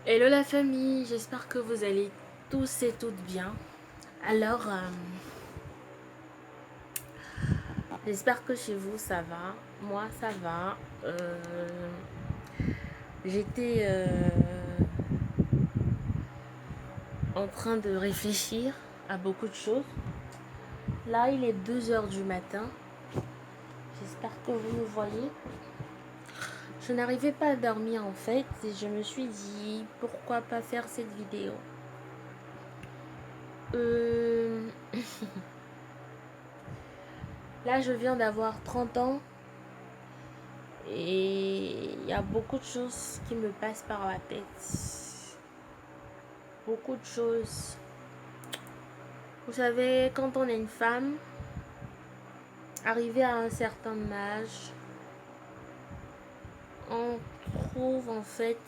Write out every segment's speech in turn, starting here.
Hello la famille, j'espère que vous allez tous et toutes bien. Alors, j'espère que chez vous ça va. Moi ça va. J'étais en train de réfléchir à beaucoup de choses. Là, il est 2 heures du matin. J'espère que vous me voyez. Je n'arrivais pas à dormir en fait et je me suis dit pourquoi pas faire cette vidéo. Euh, Là, je viens d'avoir 30 ans. Et il y a beaucoup de choses qui me passent par la tête. Beaucoup de choses. Vous savez, quand on est une femme, arrivée à un certain âge, on trouve en fait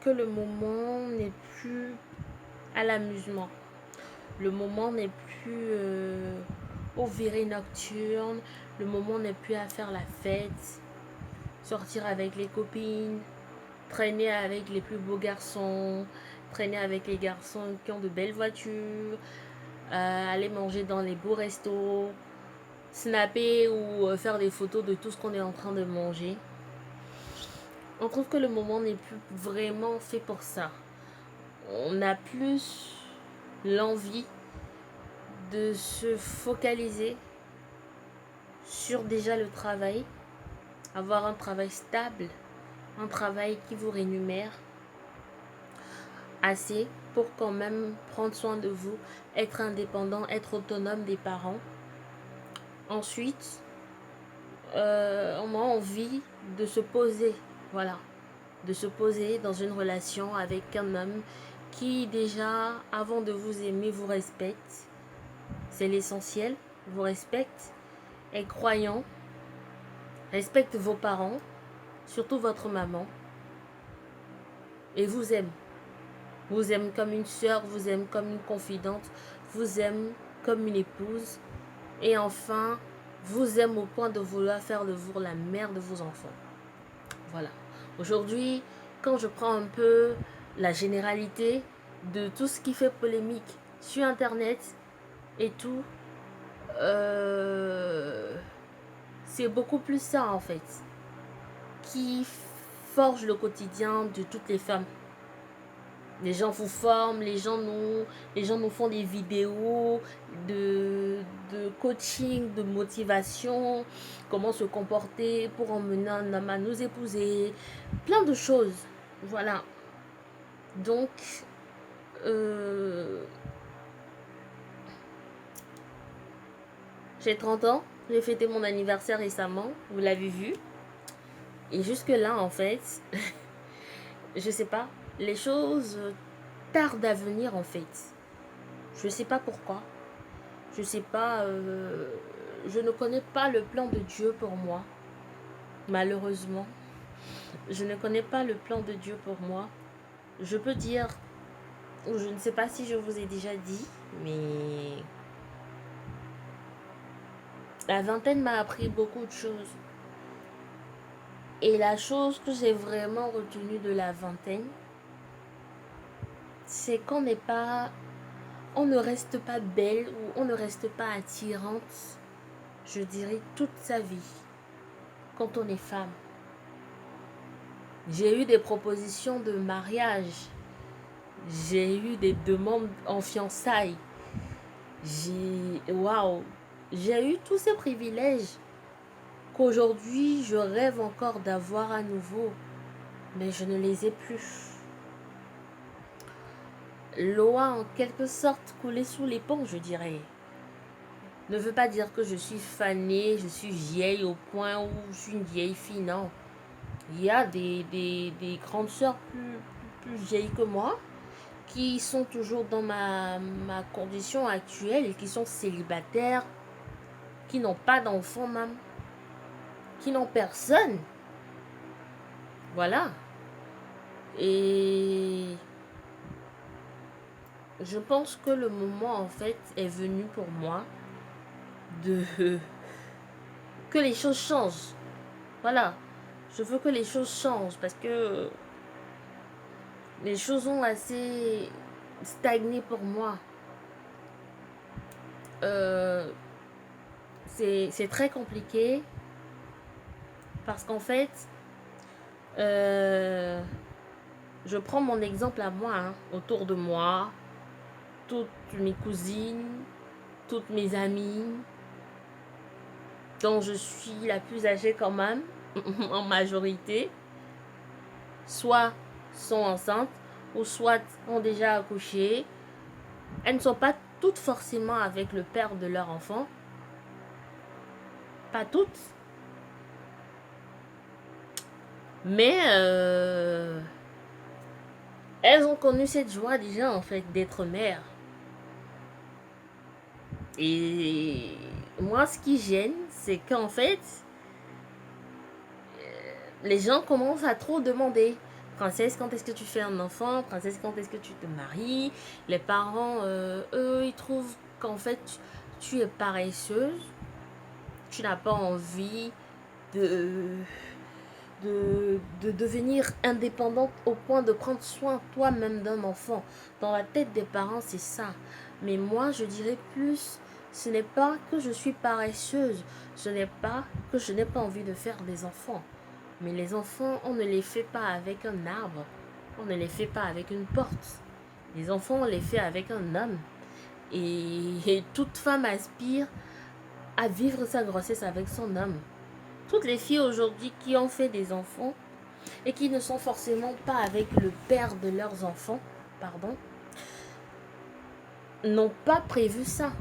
que le moment n'est plus à l'amusement. Le moment n'est plus aux virées nocturnes. Le moment n'est plus à faire la fête, sortir avec les copines, traîner avec les plus beaux garçons, traîner avec les garçons qui ont de belles voitures, aller manger dans les beaux restos, snapper ou faire des photos de tout ce qu'on est en train de manger. On trouve que le moment n'est plus vraiment fait pour ça. On a plus l'envie de se focaliser sur déjà le travail, avoir un travail stable, un travail qui vous rémunère assez pour quand même prendre soin de vous, être indépendant, être autonome des parents. Ensuite, on a envie de se poser, voilà, de se poser dans une relation avec un homme qui déjà, avant de vous aimer, vous respecte. C'est l'essentiel, vous respecte, est croyant, respecte vos parents, surtout votre maman, et vous aime. Vous aime comme une soeur, vous aime comme une confidente, vous aime comme une épouse. Et enfin, vous aime au point de vouloir faire de vous la mère de vos enfants. Voilà. Aujourd'hui, quand je prends un peu la généralité de tout ce qui fait polémique sur Internet et tout, c'est beaucoup plus ça en fait qui forge le quotidien de toutes les femmes. Les gens vous forment, les gens nous font des vidéos de coaching, de motivation, comment se comporter pour emmener un homme à nous épouser, plein de choses. Voilà. Donc, euh, j'ai 30 ans, j'ai fêté mon anniversaire récemment, vous l'avez vu. Et jusque là, en fait, je sais pas, les choses tardent à venir en fait. Je sais pas pourquoi. Je sais pas, je ne connais pas le plan de Dieu pour moi, malheureusement. Je ne connais pas le plan de Dieu pour moi. Je peux dire, ou je ne sais pas si je vous ai déjà dit, mais la vingtaine m'a appris beaucoup de choses. Et la chose que j'ai vraiment retenue de la vingtaine, c'est qu'on n'est pas, on ne reste pas belle ou on ne reste pas attirante, je dirais, toute sa vie quand on est femme. J'ai eu des propositions de mariage. J'ai eu des demandes en fiançailles. Waouh, j'ai eu tous ces privilèges qu'aujourd'hui je rêve encore d'avoir à nouveau, mais je ne les ai plus. L'eau a en quelque sorte coulé sous les ponts, je dirais. Ne veut pas dire que je suis fanée, je suis vieille au point où je suis une vieille fille, non. Il y a des grandes sœurs plus vieilles que moi qui sont toujours dans ma condition actuelle et qui sont célibataires, qui n'ont pas d'enfants même, qui n'ont personne. Voilà. Et je pense que le moment en fait est venu pour moi de que les choses changent. Voilà. Je veux que les choses changent parce que les choses ont assez stagné pour moi. C'est très compliqué parce qu'en fait, je prends mon exemple à moi, hein, autour de moi, toutes mes cousines, toutes mes amies, dont je suis la plus âgée quand même, en majorité, soit sont enceintes ou soit ont déjà accouché. Elles ne sont pas toutes forcément avec le père de leur enfant. Pas toutes. Mais elles ont connu cette joie déjà en fait d'être mères. Et moi ce qui gêne, c'est qu'en fait, les gens commencent à trop demander. Princesse, quand est-ce que tu fais un enfant? Princesse, quand est-ce que tu te maries? Les parents, eux, ils trouvent qu'en fait, tu es paresseuse. Tu n'as pas envie de, de devenir indépendante au point de prendre soin toi-même d'un enfant. Dans la tête des parents, c'est ça. Mais moi, je dirais plus, ce n'est pas que je suis paresseuse. Ce n'est pas que je n'ai pas envie de faire des enfants. Mais les enfants, on ne les fait pas avec un arbre. On ne les fait pas avec une porte. Les enfants, on les fait avec un homme. Et toute femme aspire à vivre sa grossesse avec son homme. Toutes les filles aujourd'hui qui ont fait des enfants et qui ne sont forcément pas avec le père de leurs enfants, pardon, n'ont pas prévu ça.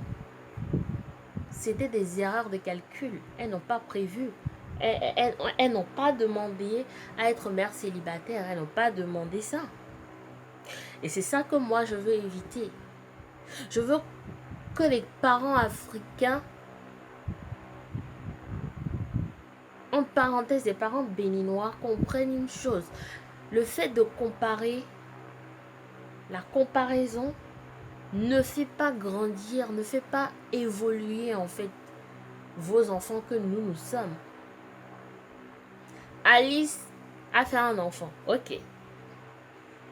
C'était des erreurs de calcul. Elles n'ont pas prévu. Elles n'ont pas demandé à être mère célibataire. Elles n'ont pas demandé ça. Et c'est ça que moi je veux éviter. Je veux que les parents africains, entre parenthèses, les parents béninois, comprennent une chose. Le fait de comparer, la comparaison ne fait pas grandir, ne fait pas évoluer en fait vos enfants que nous sommes. Alice a fait un enfant, ok.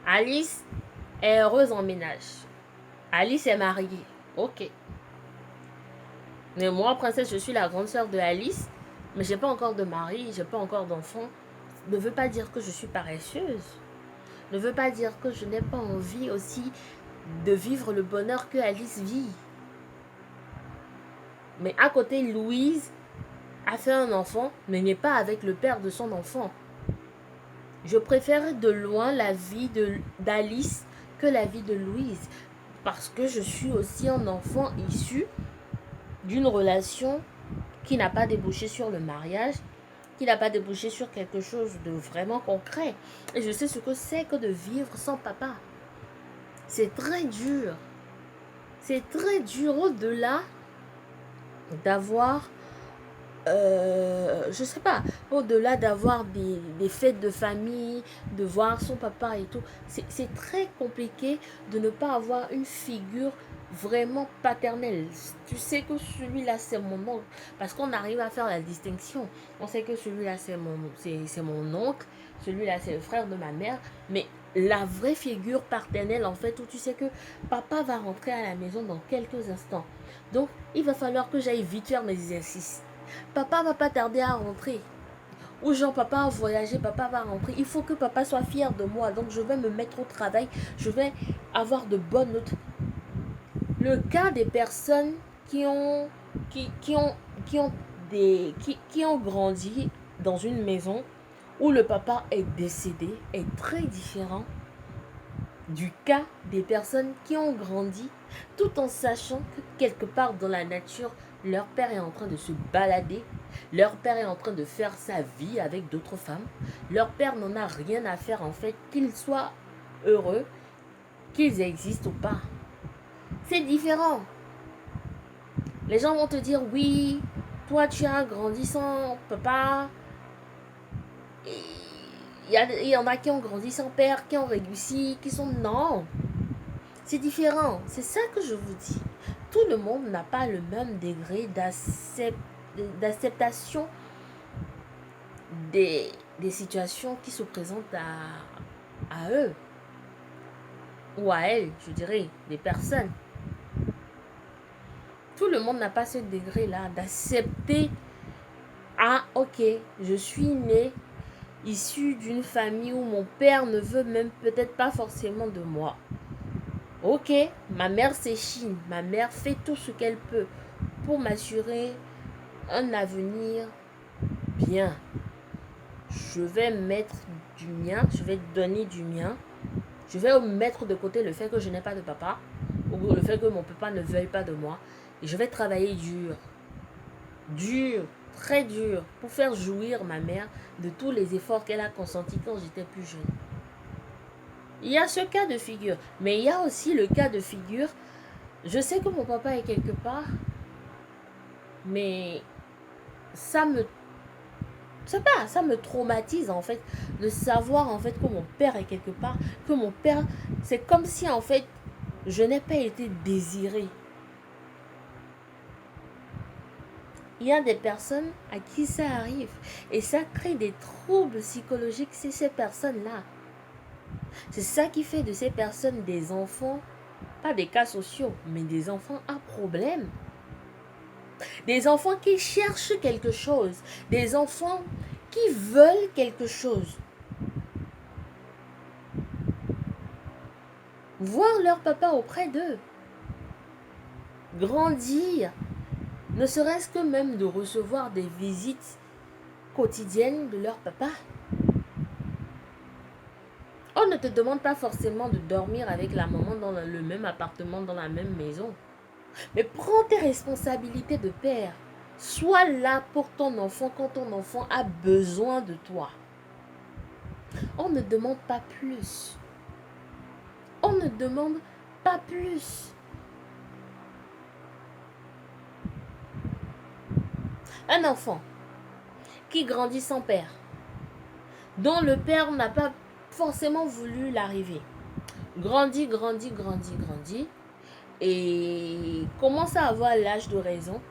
Alice est heureuse en ménage. Alice est mariée, ok. Mais moi, princesse, je suis la grande sœur de Alice, mais j'ai pas encore de mari, j'ai pas encore d'enfant. Ne veut pas dire que je suis paresseuse. Ne veut pas dire que je n'ai pas envie aussi de vivre le bonheur que Alice vit. Mais à côté, Louise a fait un enfant, mais n'est pas avec le père de son enfant. Je préfère de loin la vie d'Alice que la vie de Louise. Parce que je suis aussi un enfant issu d'une relation qui n'a pas débouché sur le mariage, qui n'a pas débouché sur quelque chose de vraiment concret. Et je sais ce que c'est que de vivre sans papa. C'est très dur. C'est très dur au-delà d'avoir, je sais pas, au-delà d'avoir des fêtes de famille, de voir son papa et tout. C'est très compliqué de ne pas avoir une figure vraiment paternelle. Tu sais que celui-là c'est mon oncle, parce qu'on arrive à faire la distinction. On sait que celui-là c'est mon oncle, celui-là c'est le frère de ma mère, mais la vraie figure paternelle en fait, où tu sais que papa va rentrer à la maison dans quelques instants. Donc il va falloir que j'aille vite faire mes exercices. Papa va pas tarder à rentrer. Ou genre papa a voyagé, papa va rentrer. Il faut que papa soit fier de moi. Donc je vais me mettre au travail. Je vais avoir de bonnes notes. Le cas des personnes qui ont, qui ont grandi dans une maison où le papa est décédé est très différent du cas des personnes qui ont grandi tout en sachant que quelque part dans la nature, leur père est en train de se balader, leur père est en train de faire sa vie avec d'autres femmes, leur père n'en a rien à faire en fait, qu'ils soient heureux, qu'ils existent ou pas. C'est différent. Les gens vont te dire oui, toi tu as grandi sans papa. Il y en a qui ont grandi sans père, qui ont réussi, qui sont... Non, c'est différent. C'est ça que je vous dis. Tout le monde n'a pas le même degré d'acceptation des situations qui se présentent à eux. ou à elle, je dirais, des personnes. Tout le monde n'a pas ce degré-là d'accepter, ah ok, je suis née issue d'une famille où mon père ne veut même peut-être pas forcément de moi. Ok, ma mère s'échine, ma mère fait tout ce qu'elle peut pour m'assurer un avenir bien. Je vais mettre du mien, je vais donner du mien. Je vais mettre de côté le fait que je n'ai pas de papa, ou le fait que mon papa ne veuille pas de moi. Et je vais travailler dur, dur, très dur, pour faire jouir ma mère de tous les efforts qu'elle a consentis quand j'étais plus jeune. Il y a ce cas de figure, mais il y a aussi le cas de figure, je sais que mon papa est quelque part, mais ça me ça me traumatise en fait de savoir en fait que mon père est quelque part, que mon père, c'est comme si en fait je n'ai pas été désirée. Il y a des personnes à qui ça arrive et ça crée des troubles psychologiques chez ces personnes-là. C'est ça qui fait de ces personnes des enfants, pas des cas sociaux, mais des enfants à problème. Des enfants qui cherchent quelque chose, des enfants qui veulent quelque chose. Voir leur papa auprès d'eux, grandir, ne serait-ce que même de recevoir des visites quotidiennes de leur papa. On ne te demande pas forcément de dormir avec la maman dans le même appartement, dans la même maison. Mais prends tes responsabilités de père. Sois là pour ton enfant quand ton enfant a besoin de toi. On ne demande pas plus. On ne demande pas plus. Un enfant qui grandit sans père, dont le père n'a pas forcément voulu l'arrivée, grandit, et commence à avoir l'âge de raison.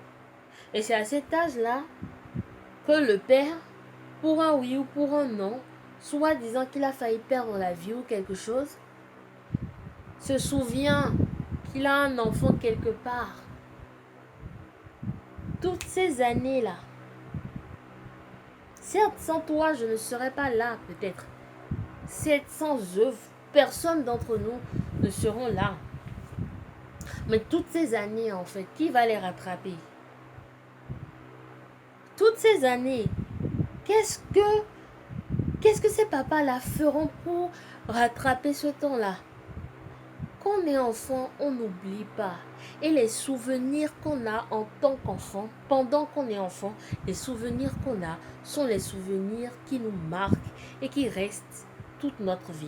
Et c'est à cet âge-là que le père, pour un oui ou pour un non, soit disant qu'il a failli perdre la vie ou quelque chose, se souvient qu'il a un enfant quelque part. Toutes ces années-là, certes, sans toi, je ne serais pas là, peut-être. Certes, sans eux, personne d'entre nous ne seront là. Mais toutes ces années, en fait, qui va les rattraper? Toutes ces années, qu'est-ce que ces papas-là feront pour rattraper ce temps-là? Quand on est enfant, on n'oublie pas. Et les souvenirs qu'on a en tant qu'enfant, pendant qu'on est enfant, les souvenirs qu'on a sont les souvenirs qui nous marquent et qui restent toute notre vie.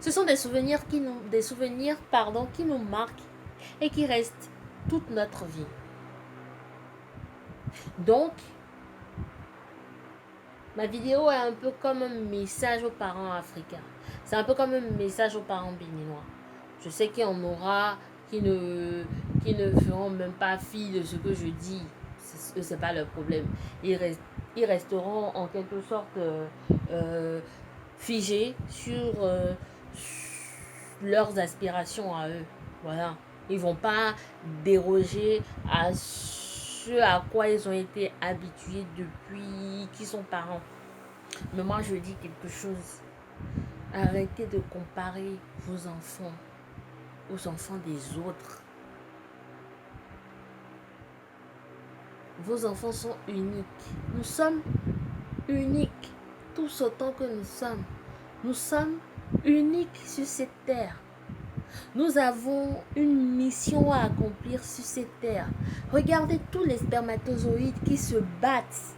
Ce sont des souvenirs qui nous marquent et qui restent toute notre vie. Donc, ma vidéo est un peu comme un message aux parents africains. C'est un peu comme un message aux parents béninois. Je sais qu'il y en aura qui ne feront même pas fi de ce que je dis. C'est pas leur problème. Ils resteront en quelque sorte figés sur leurs aspirations à eux. Voilà. Ils vont pas déroger à ce à quoi ils ont été habitués depuis qu'ils sont parents. Mais moi, je dis quelque chose. Arrêtez de comparer vos enfants aux enfants des autres. Vos enfants sont uniques. Nous sommes uniques, tous autant que nous sommes. Nous sommes uniques sur cette terre. Nous avons une mission à accomplir sur cette terre. Regardez tous les spermatozoïdes qui se battent.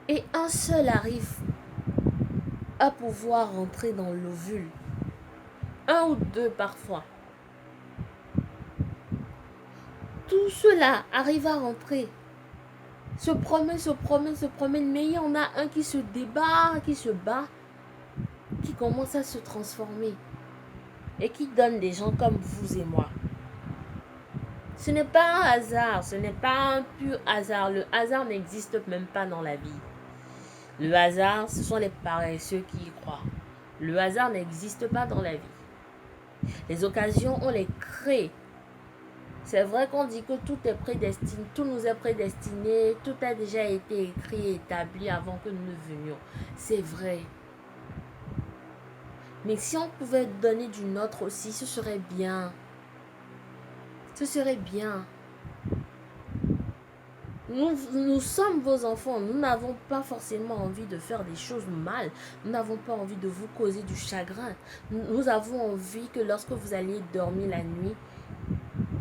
Et un seul arrive à pouvoir rentrer dans l'ovule. Un ou deux parfois. Tout cela arrive à rentrer. Se promène, mais il y en a un qui se débat, qui se bat, qui commence à se transformer et qui donne des gens comme vous et moi. Ce n'est pas un hasard, ce n'est pas un pur hasard. Le hasard n'existe même pas dans la vie. Le hasard, ce sont les paresseux qui y croient. Le hasard n'existe pas dans la vie. Les occasions, on les crée. C'est vrai qu'on dit que tout est prédestiné, tout nous est prédestiné, tout a déjà été écrit et établi avant que nous ne venions. C'est vrai. Mais si on pouvait donner du nôtre aussi, ce serait bien. Ce serait bien. Nous sommes vos enfants. Nous n'avons pas forcément envie de faire des choses mal. Nous n'avons pas envie de vous causer du chagrin. Nous avons envie que lorsque vous alliez dormir la nuit,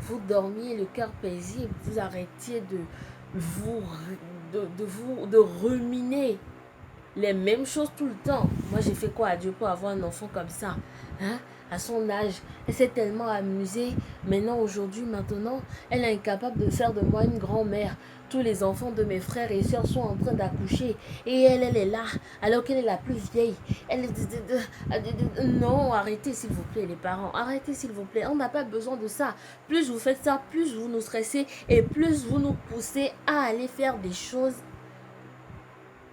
vous dormiez le cœur paisible. Vous arrêtiez de ruminer les mêmes choses tout le temps. Moi, j'ai fait quoi à Dieu pour avoir un enfant comme ça? Hein? À son âge, elle s'est tellement amusée. Maintenant, aujourd'hui, maintenant, elle est incapable de faire de moi une grand-mère. Tous les enfants de mes frères et sœurs sont en train d'accoucher. Et elle est là, alors qu'elle est la plus vieille. Non, arrêtez s'il vous plaît les parents. Arrêtez s'il vous plaît. On n'a pas besoin de ça. Plus vous faites ça, plus vous nous stressez et plus vous nous poussez à aller faire des choses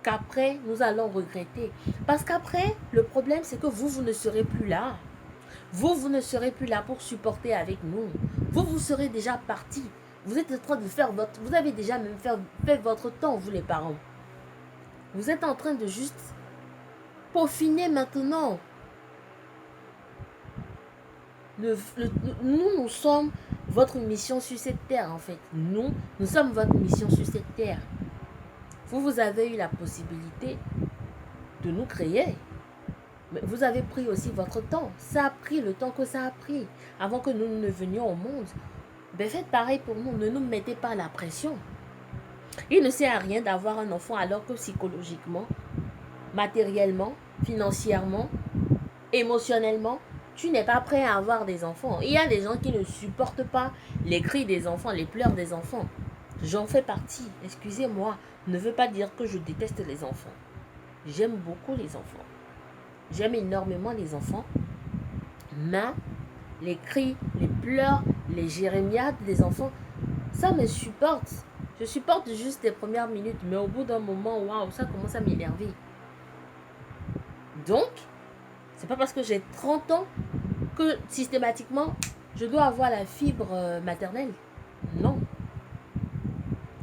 qu'après, nous allons regretter. Parce qu'après, le problème, c'est que vous ne serez plus là. Vous ne serez plus là pour supporter avec nous. Vous serez déjà partis. Vous êtes en train de faire votre... Vous avez déjà même fait votre temps, vous les parents. Vous êtes en train de juste peaufiner maintenant. Nous sommes votre mission sur cette terre, en fait. Nous sommes votre mission sur cette terre. Vous avez eu la possibilité de nous créer. Mais vous avez pris aussi votre temps. Ça a pris le temps que ça a pris avant que nous ne venions au monde. Ben faites pareil pour nous. Ne nous mettez pas la pression. Il ne sert à rien d'avoir un enfant alors que psychologiquement, matériellement, financièrement, émotionnellement, tu n'es pas prêt à avoir des enfants. Il y a des gens qui ne supportent pas les cris des enfants, les pleurs des enfants. J'en fais partie. Excusez-moi. Ne veut pas dire que je déteste les enfants. J'aime beaucoup les enfants. J'aime énormément les enfants. Mais les cris, les pleurs, les jérémiades des enfants, ça me supporte. Je supporte juste les premières minutes. Mais au bout d'un moment, waouh, ça commence à m'énerver. Donc, c'est pas parce que j'ai 30 ans que systématiquement, je dois avoir la fibre maternelle. Non.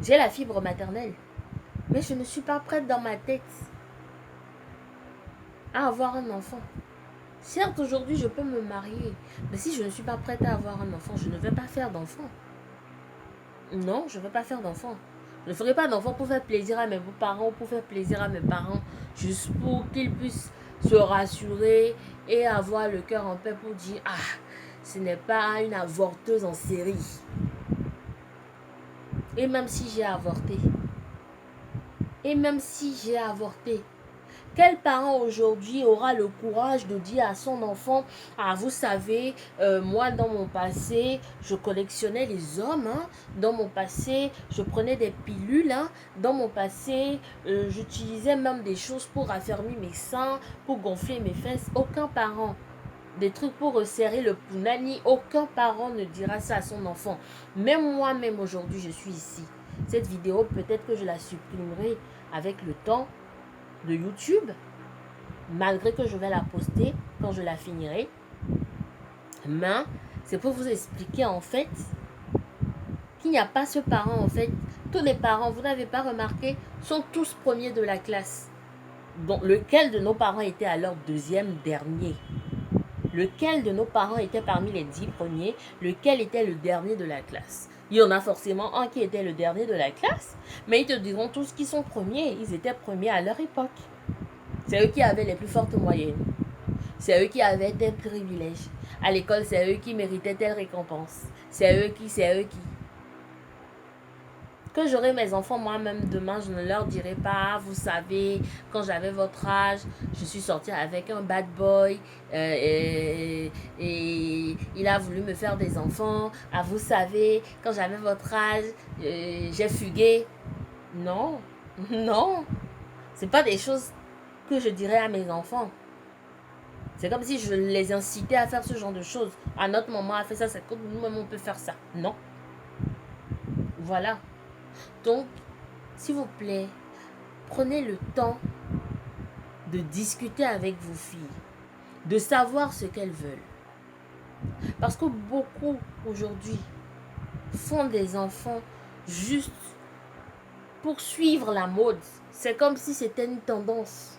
J'ai la fibre maternelle. Mais je ne suis pas prête dans ma tête à avoir un enfant. Certes, aujourd'hui, je peux me marier. Mais si je ne suis pas prête à avoir un enfant, je ne vais pas faire d'enfant. Non, je ne vais pas faire d'enfant. Je ne ferai pas d'enfant pour faire plaisir à mes beaux-parents ou pour faire plaisir à mes parents. Juste pour qu'ils puissent se rassurer et avoir le cœur en paix pour dire « Ah, ce n'est pas une avorteuse en série. » Et même si j'ai avorté. Quel parent aujourd'hui aura le courage de dire à son enfant « Ah, vous savez, moi dans mon passé, je collectionnais les hommes. Hein. Dans mon passé, je prenais des pilules. Hein. Dans mon passé, j'utilisais même des choses pour raffermir mes seins, pour gonfler mes fesses. » Aucun parent. Des trucs pour resserrer le punani. Aucun parent ne dira ça à son enfant. Même moi-même aujourd'hui, je suis ici. Cette vidéo, peut-être que je la supprimerai avec le temps de YouTube, malgré que je vais la poster quand je la finirai. Mais c'est pour vous expliquer en fait qu'il n'y a pas ce parent en fait. Tous les parents, vous n'avez pas remarqué, sont tous premiers de la classe. Donc lequel de nos parents était alors deuxième dernier? Lequel de nos parents était parmi les 10 premiers? Lequel était le dernier de la classe? Il y en a forcément un qui était le dernier de la classe, mais ils te diront tous qu'ils sont premiers. Ils étaient premiers à leur époque. C'est eux qui avaient les plus fortes moyennes. C'est eux qui avaient tel privilège. À l'école, c'est eux qui méritaient telle récompense. C'est eux qui. Que j'aurai mes enfants moi-même demain, je ne leur dirai pas, vous savez, quand j'avais votre âge, je suis sortie avec un bad boy et il a voulu me faire des enfants. Ah, vous savez, quand j'avais votre âge, j'ai fugué. Non, non, c'est pas des choses que je dirais à mes enfants. C'est comme si je les incitais à faire ce genre de choses. Ah, notre maman a fait ça, c'est comme nous-mêmes on peut faire ça. Non. Voilà. Donc, s'il vous plaît, prenez le temps de discuter avec vos filles, de savoir ce qu'elles veulent. Parce que beaucoup aujourd'hui font des enfants juste pour suivre la mode. C'est comme si c'était une tendance.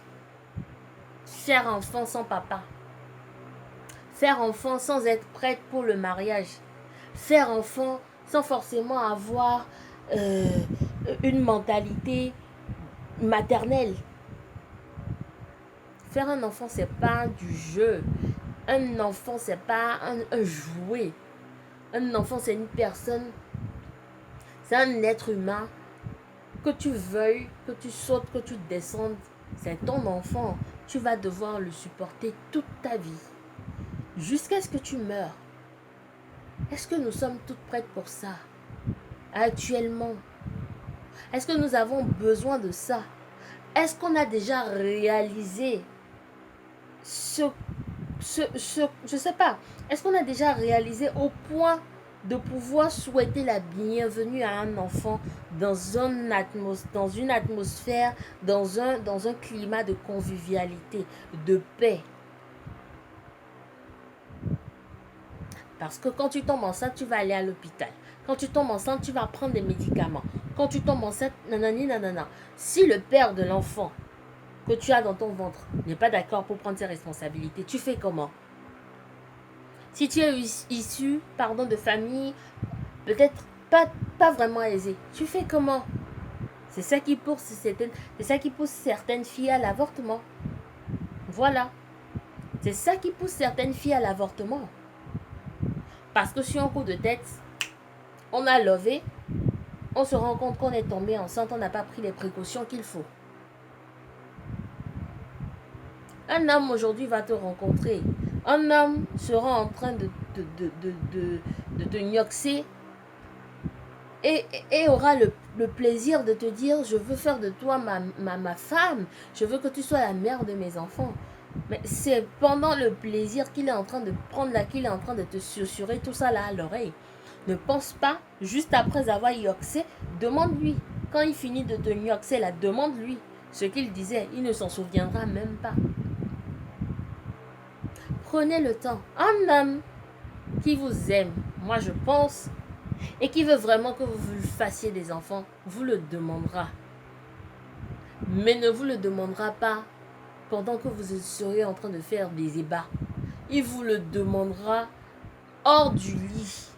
Faire enfant sans papa. Faire enfant sans être prête pour le mariage. Faire enfant sans forcément avoir une mentalité maternelle. Faire un enfant, c'est pas du jeu. Un enfant, c'est pas un jouet. Un enfant, c'est une personne. C'est un être humain. Que tu veuilles, que tu sautes, que tu descendes, c'est ton enfant. Tu vas devoir le supporter toute ta vie. Jusqu'à ce que tu meurs. Est-ce que nous sommes toutes prêtes pour ça? Actuellement. Est-ce que nous avons besoin de ça? Est-ce qu'on a déjà réalisé je sais pas. Est-ce qu'on a déjà réalisé au point de pouvoir souhaiter la bienvenue à un enfant dans une atmosphère, dans un climat de convivialité, de paix? Parce que quand tu tombes enceinte, tu vas aller à l'hôpital. Quand tu tombes enceinte, tu vas prendre des médicaments. Quand tu tombes enceinte, nanani, nanana. Si le père de l'enfant que tu as dans ton ventre n'est pas d'accord pour prendre ses responsabilités, tu fais comment? Si tu es issu, de famille peut-être pas vraiment aisée, tu fais comment? C'est ça qui pousse certaines filles à l'avortement. Voilà. C'est ça qui pousse certaines filles à l'avortement. Parce que sur un coup de tête, on a levé, on se rend compte qu'on est tombé enceinte, on n'a pas pris les précautions qu'il faut. Un homme aujourd'hui va te rencontrer. Un homme sera en train de te gnoxer et aura le plaisir de te dire: je veux faire de toi ma femme, je veux que tu sois la mère de mes enfants. Mais c'est pendant le plaisir qu'il est en train de prendre là, qu'il est en train de te susurrer tout ça là à l'oreille. Ne pense pas, juste après avoir gnoxé, demande-lui. Quand il finit de te gnoxer là, demande-lui ce qu'il disait. Il ne s'en souviendra même pas. Prenez le temps. Un homme qui vous aime, moi je pense, et qui veut vraiment que vous fassiez des enfants, vous le demandera. Mais ne vous le demandera pas pendant que vous seriez en train de faire des ébats. Il vous le demandera hors du lit.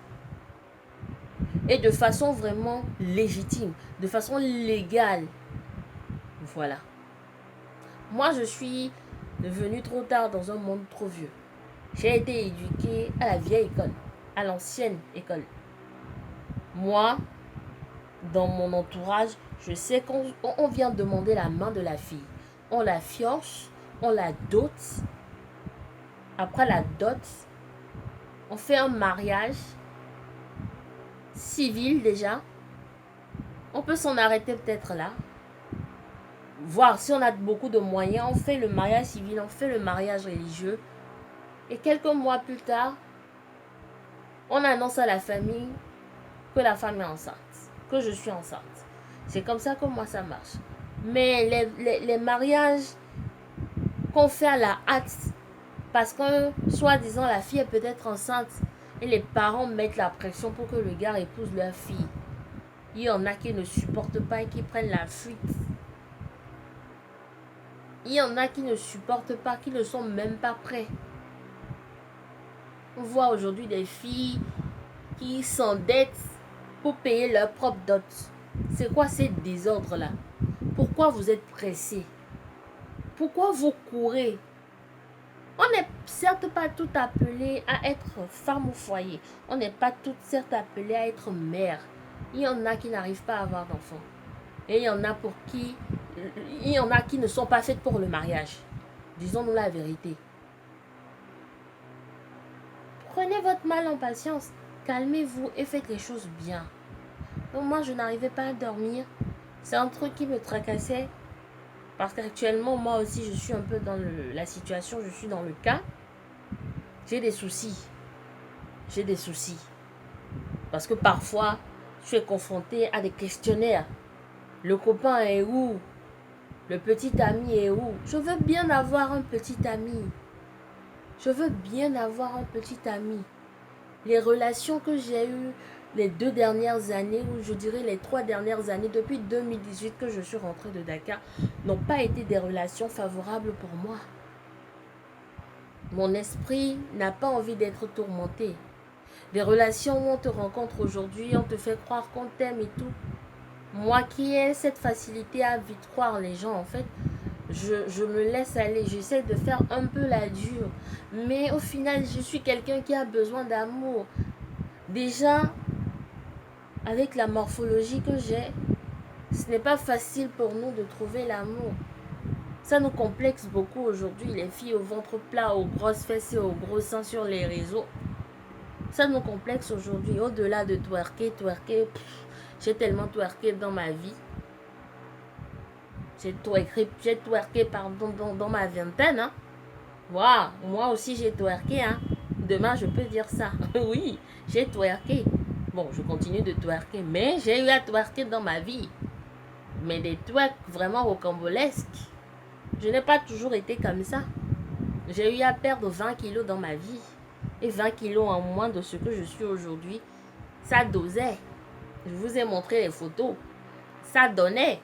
Et de façon vraiment légitime, de façon légale. Voilà. Moi, je suis venue trop tard dans un monde trop vieux. J'ai été éduquée à la vieille école, à l'ancienne école. Moi, dans mon entourage, je sais qu'on vient demander la main de la fille. On la fiance, on la dote. Après la dot, on fait un mariage civil déjà. On peut s'en arrêter peut-être là. Voir si on a beaucoup de moyens, on fait le mariage civil, on fait le mariage religieux. Et quelques mois plus tard, on annonce à la famille que la femme est enceinte, que je suis enceinte. C'est comme ça que moi ça marche. Mais les mariages qu'on fait à la hâte, parce que soi-disant la fille est peut-être enceinte et les parents mettent la pression pour que le gars épouse leur fille. Il y en a qui ne supportent pas et qui prennent la fuite. Il y en a qui ne supportent pas, qui ne sont même pas prêts. On voit aujourd'hui des filles qui s'endettent pour payer leur propre dot. C'est quoi ces désordres-là? Pourquoi vous êtes pressés? Pourquoi vous courez? On n'est certes pas tout appelé à être femme au foyer. On n'est pas toutes certes appelées à être mère. Il y en a qui n'arrivent pas à avoir d'enfants. Et il y en a qui ne sont pas faites pour le mariage. Disons-nous la vérité. Prenez votre mal en patience. Calmez-vous et faites les choses bien. Donc moi, je n'arrivais pas à dormir. C'est un truc qui me tracassait. Parce qu'actuellement, moi aussi, je suis un peu dans la situation. Je suis dans le cas. J'ai des soucis. Parce que parfois, je suis confrontée à des questionnaires. Le copain est où? Le petit ami est où? Je veux bien avoir un petit ami. Je veux bien avoir un petit ami. Les relations que j'ai eues les 2 dernières années, ou je dirais les 3 dernières années, depuis 2018 que je suis rentrée de Dakar, n'ont pas été des relations favorables pour moi. Mon esprit n'a pas envie d'être tourmenté. Des relations où on te rencontre aujourd'hui, on te fait croire qu'on t'aime et tout. Moi qui ai cette facilité à vite croire les gens, en fait, je me laisse aller. J'essaie de faire un peu la dure. Mais au final, je suis quelqu'un qui a besoin d'amour. Déjà, avec la morphologie que j'ai, ce n'est pas facile pour nous de trouver l'amour. Ça nous complexe beaucoup aujourd'hui, les filles au ventre plat, aux grosses fesses et aux gros seins sur les réseaux. Ça nous complexe aujourd'hui. Au-delà de twerker, j'ai tellement twerké dans ma vie. J'ai twerké pardon, dans ma vingtaine. Hein. Waouh, moi aussi j'ai twerké. Hein. Demain, je peux dire ça. Oui, j'ai twerké. Bon, je continue de twerker, mais j'ai eu à twerker dans ma vie. Mais des twerks vraiment rocambolesques. Je n'ai pas toujours été comme ça. J'ai eu à perdre 20 kilos dans ma vie. Et 20 kilos en moins de ce que je suis aujourd'hui. Ça dosait. Je vous ai montré les photos. Ça donnait.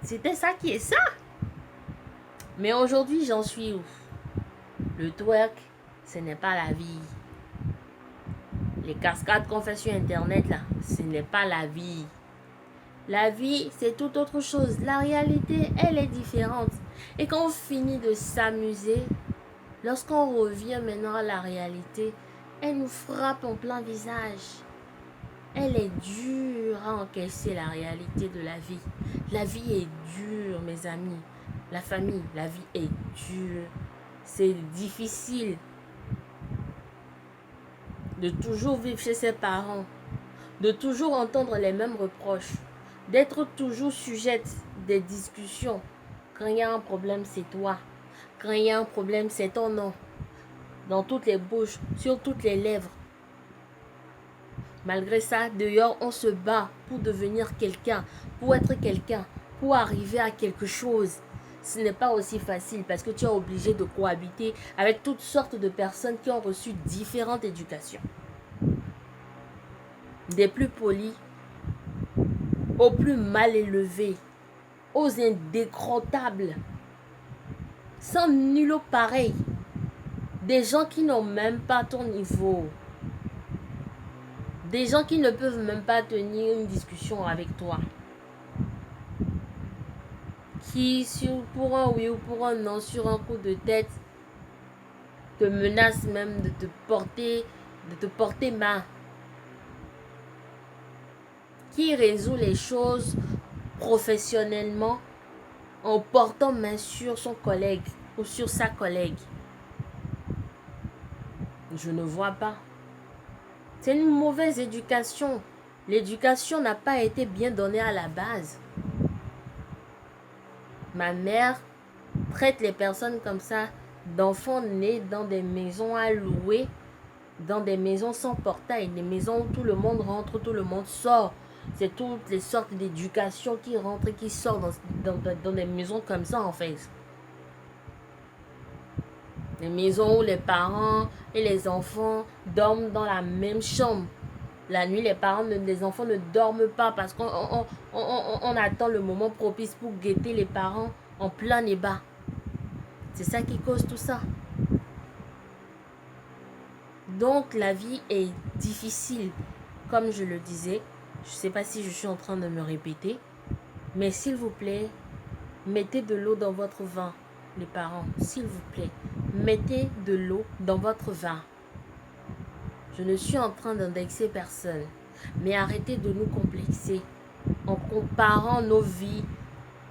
C'était ça qui est ça. Mais aujourd'hui, j'en suis où? Le twerk, ce n'est pas la vie. Les cascades qu'on fait sur Internet, là, ce n'est pas la vie. La vie, c'est tout autre chose. La réalité, elle est différente. Et quand on finit de s'amuser, lorsqu'on revient maintenant à la réalité, elle nous frappe en plein visage. Elle est dure à encaisser la réalité de la vie. La vie est dure, mes amis. La famille, la vie est dure. C'est difficile de toujours vivre chez ses parents, de toujours entendre les mêmes reproches, d'être toujours sujette des discussions. Quand il y a un problème, c'est toi. Quand il y a un problème, c'est ton nom. Dans toutes les bouches, sur toutes les lèvres. Malgré ça, dehors, on se bat pour devenir quelqu'un, pour être quelqu'un, pour arriver à quelque chose. Ce n'est pas aussi facile parce que tu es obligé de cohabiter avec toutes sortes de personnes qui ont reçu différentes éducations. Des plus polis aux plus mal élevés, aux indécrottables, sans nul pareil. Des gens qui n'ont même pas ton niveau. Des gens qui ne peuvent même pas tenir une discussion avec toi. Qui, pour un oui ou pour un non, sur un coup de tête, te menacent même de te porter main. Qui résout les choses professionnellement en portant main sur son collègue ou sur sa collègue. Je ne vois pas. C'est une mauvaise éducation. L'éducation n'a pas été bien donnée à la base. Ma mère traite les personnes comme ça, d'enfants nés dans des maisons à louer, dans des maisons sans portail, des maisons où tout le monde rentre, tout le monde sort. C'est toutes les sortes d'éducation qui rentrent et qui sortent dans des maisons comme ça en fait. Des maisons où les parents et les enfants dorment dans la même chambre. La nuit, les enfants ne dorment pas parce qu'on attend le moment propice pour guetter les parents en plein débat. C'est ça qui cause tout ça. Donc, la vie est difficile, comme je le disais. Je ne sais pas si je suis en train de me répéter. Mais s'il vous plaît, mettez de l'eau dans votre vin, les parents. S'il vous plaît, mettez de l'eau dans votre vin. Je ne suis en train d'indexer personne. Mais arrêtez de nous complexer en comparant nos vies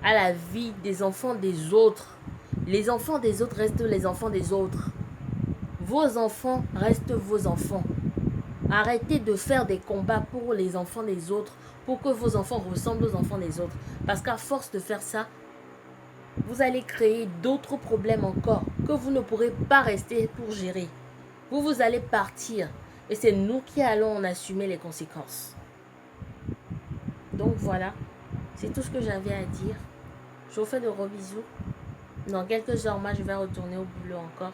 à la vie des enfants des autres. Les enfants des autres restent les enfants des autres. Vos enfants restent vos enfants. Arrêtez de faire des combats pour les enfants des autres, pour que vos enfants ressemblent aux enfants des autres. Parce qu'à force de faire ça, vous allez créer d'autres problèmes encore que vous ne pourrez pas rester pour gérer. Vous allez partir et c'est nous qui allons en assumer les conséquences. Donc voilà, c'est tout ce que j'avais à dire. Je vous fais de gros bisous. Dans quelques heures, moi, je vais retourner au boulot encore.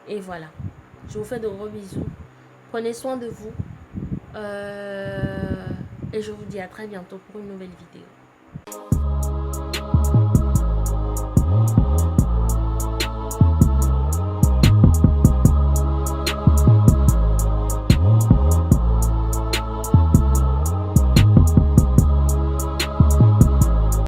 Et voilà. Je vous fais de gros bisous. Prenez soin de vous. Et je vous dis à très bientôt pour une nouvelle vidéo.